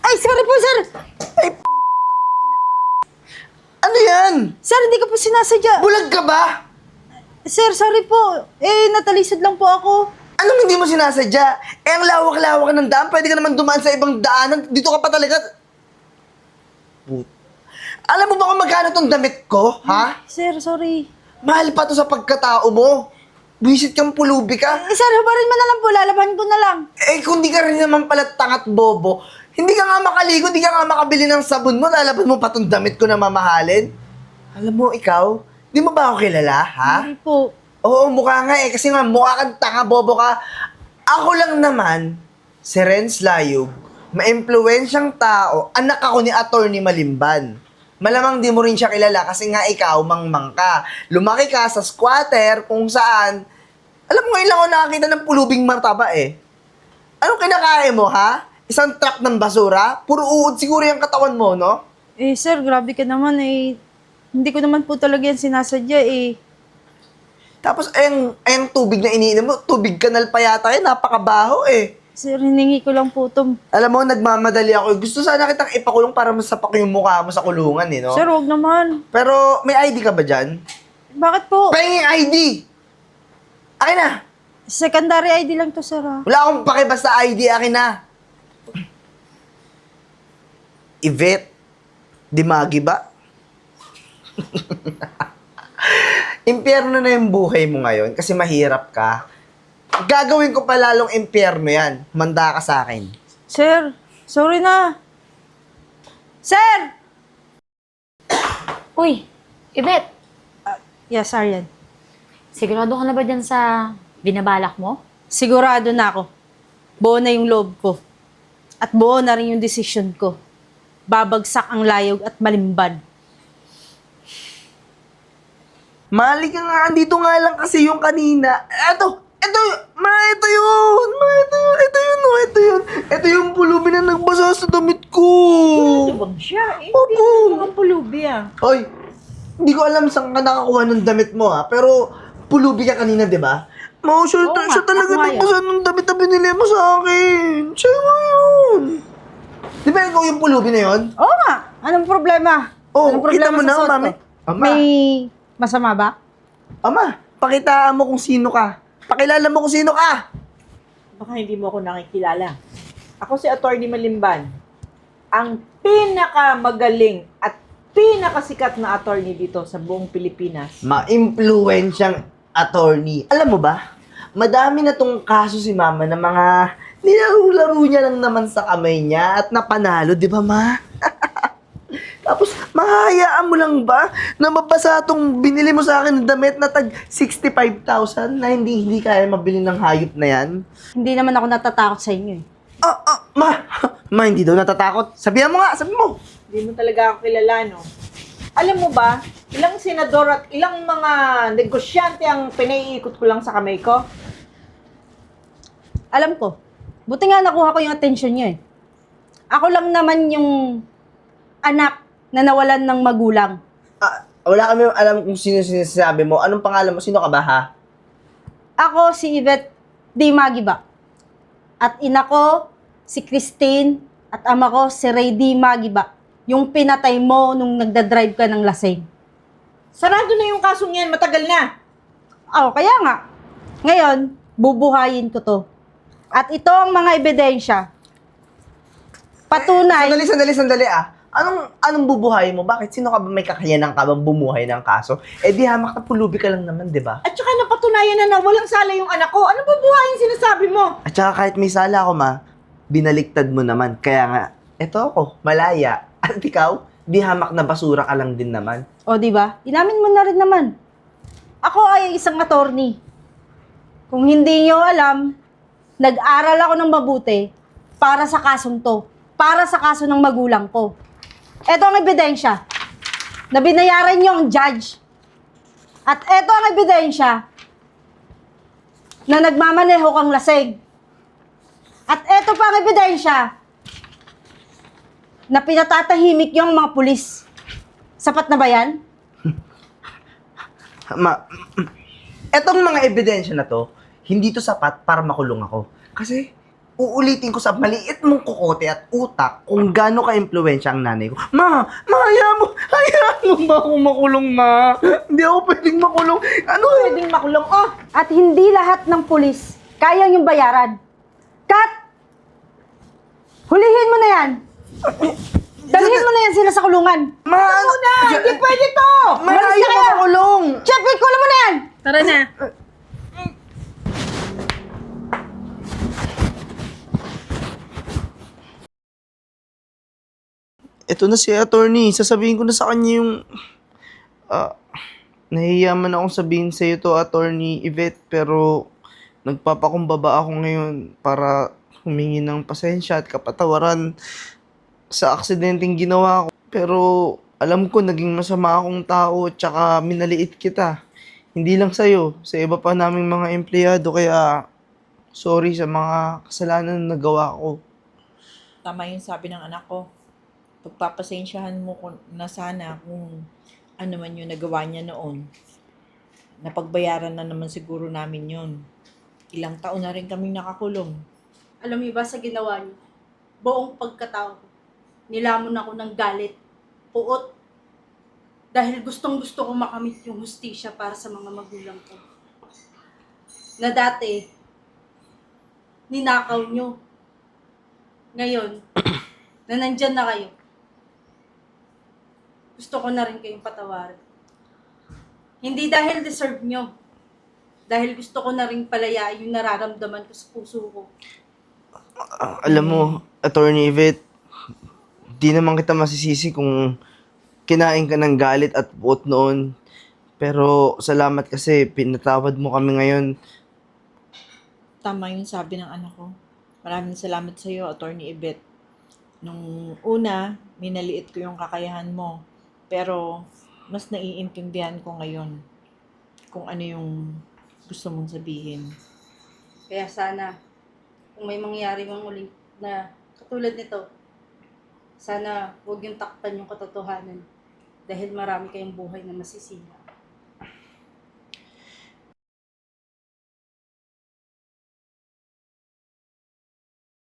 Ay, sorry po, sir! Ay, ano yan? Sir, hindi ko po sinasadya. Bulag ka ba? Sir, sorry po. Natalisod lang po ako. Anong hindi mo sinasadya? Ang lawak-lawak ng daan, pwede ka naman dumaan sa ibang daanan. Dito ka pa talaga. Alam mo ba kung magkano tong damit ko, ha? Sir, sorry. Mahal pa to sa pagkatao mo. Visit kang pulubi ka. Sir, hubarin mo na lang po. Lalaban ko na lang. Kung di ka rin naman pala tangat bobo, hindi ka nga makaligo, hindi ka nga makabili ng sabon mo, lalaban mo pa tong damit ko na mamahalin. Alam mo, ikaw, di mo ba ako kilala, ha? Hindi po. Oo, mukha nga kasi nga mukha kang tanga, bobo ka. Ako lang naman, si Renz Layug, maimpluwensyang tao, anak ako ni Atty. Malimban. Malamang di mo rin siya kilala kasi nga ikaw, mangmang ka. Lumaki ka sa squatter kung saan, alam mo, ngayon lang ako nakakita ng pulubing martaba eh. Anong kinakain mo, ha? Isang truck ng basura? Puro uod siguro yung katawan mo, no? Sir, grabe ka naman Hindi ko naman po talaga yan sinasadya Tapos, ayang tubig na iniinom mo, tubig kanal pa yata yun, napakabaho eh. Sir, hiningi ko lang po ito. Alam mo, nagmamadali ako. Gusto sana kitang ipakulong para masapak yung mukha mo sa kulungan eh, no? Sir, wag naman. Pero, may ID ka ba dyan? Bakit po? Pahinging ID! Akin na! Secondary ID lang to, sir, ha? Wala akong pake basta ID, akin na. Yvette, Dimagi ba? Impyerno na yung buhay mo ngayon kasi mahirap ka. Gagawin ko pa lalong impyerno yan. Manda ka sa akin. Sir, sorry na. Sir! Uy, Yvette, Yes, Aryan. sigurado ka na ba dyan sa binabalak mo? Sigurado na ako. Buo na yung loob ko. At buo na rin yung desisyon ko. Babagsak ang Layog at Malimban. Mali ka nga, andito nga lang kasi yung kanina. Ito yung pulubi na nagbasa sa damit ko. Wag siya. Opo. Mga pulubi Hoy, hindi ko alam saan ka nakakuha ng damit mo ha, pero pulubi ka kanina, di ba? Siya nga, talaga ako nga nagbasa ng damit na binili mo sa akin. Siya nga yun. Di ba ikaw yung pulubi na yun? Oo nga. Anong problema? Oh, Anong kita mo sa na, suot mami. ko? Ama. May masama ba? Ama, pakitaan mo kung sino ka. Pakilala mo kung sino ka. Baka hindi mo ako nakikilala. Ako si Atty. Malimban. Ang pinakamagaling at pinakasikat na attorney dito sa buong Pilipinas. Ma-impluensyang attorney. Alam mo ba, madami na tong kaso si mama na mga nilaro-laro niya lang naman sa kamay niya at napanalo, di ba ma? Tapos, mahahayaan mo lang ba na mabasa itong binili mo sa akin ng damit na tag 65,000 na hindi kaya mabili ng hayop na yan? Hindi naman ako natatakot sa inyo Ma, hindi daw natatakot. Sabihan mo nga, sabi mo. Hindi mo talaga ako kilala, no? Alam mo ba, ilang senador at ilang mga negosyante ang pinaiikot ko lang sa kamay ko? Alam ko. Buti nga nakuha ko yung attention niyo Ako lang naman yung anak na nawalan ng magulang. Wala kami alam kung sino sinasabi mo. Anong pangalan mo? Sino ka ba, ha? Ako si Yvette Dimagi ba? At ina ko si Christine at ama ko si Ray Dimagi ba? Yung pinatay mo nung nagdadrive ka ng lasing. Sarado na yung kasong yan, matagal na. Kaya nga. Ngayon, bubuhayin ko to. At ito ang mga ebidensya. Patunay. Sandali ah. Anong bubuhayin mo? Bakit? Sino ka ba may kakayanan ka bang bumuhay ng kaso? Di hamak na pulubi ka lang naman, di ba? At saka napatunayan na walang sala yung anak ko. Ano ba buhayin sinasabi mo? At saka kahit may sala ako, ma, binaliktad mo naman. Kaya nga, eto ako, malaya. At ikaw, di hamak na basura ka lang din naman. O, di ba? Inamin mo na rin naman. Ako ay isang attorney. Kung hindi nyo alam, nag-aral ako ng mabuti para sa kasong to. Para sa kaso ng magulang ko. Ito ang ebidensya na binayaran nyo ang judge. At ito ang ebidensya na nagmamaneho kang lasing. At ito pa ang ebidensya na pinatatahimik yung mga pulis. Sapat na ba yan? Ma, etong mga ebidensya na to, hindi to sapat para makulong ako. Kasi, uulitin ko sa maliit mong kukote at utak kung gaano ka-impluwensya ang nanay ko. Ma, hayaan mo ba akong makulong, ma? Hindi ako pwedeng makulong. Ano Pwedeng makulong. Oh, At hindi lahat ng pulis kayang yung bayaran. Kat! Hulihin mo na yan! Dalhin mo na yan sila sa kulungan! Ma, ano? hindi pwede to! Ma, Umalis na ayaw kayo! ko makulong! Chef, kulong mo na yan! Tara na. Ito na si attorney. Sasabihin ko na sa kanya yung... nahihiyaman akong sabihin sa'yo to, attorney Yvette, pero nagpapakumbaba ako ngayon para humingi ng pasensya at kapatawaran sa aksidenteng ginawa ko. Pero alam ko naging masama akong tao tsaka minaliit kita. Hindi lang sa'yo, sa iba pa naming mga empleyado, kaya sorry sa mga kasalanan na nagawa ko. Tama yung sabi ng anak ko. Pagpapasensyahan mo na sana kung ano man yung nagawa niya noon. Napagbayaran na naman siguro namin yun. Ilang taon na rin kaming nakakulong. Alam niyo ba sa ginawa niyo? Buong pagkatao ko, nilamon ako ng galit, puot, dahil gustong-gusto ko makamit yung hustisya para sa mga magulang ko. Na dati, ninakaw niyo. Ngayon, na nandyan na kayo, gusto ko na rin kayong patawarin. Hindi dahil deserve nyo, dahil gusto ko na rin palayain yung nararamdaman ko sa puso ko. Alam mo, attorney Yvette, di naman kita masisisi kung kinain ka ng galit at buot noon. Pero salamat kasi pinatawad mo kami ngayon. Tama yung sabi ng anak ko. Maraming salamat sa iyo, Attorney Yvette. Nung una, minaliit ko yung kakayahan mo. Pero mas naiintindihan ko ngayon kung ano yung gusto mong sabihin. Kaya sana, kung may mangyari mang ulit na katulad nito, sana huwag yung takpan yung katotohanan dahil marami kayong buhay na masisira.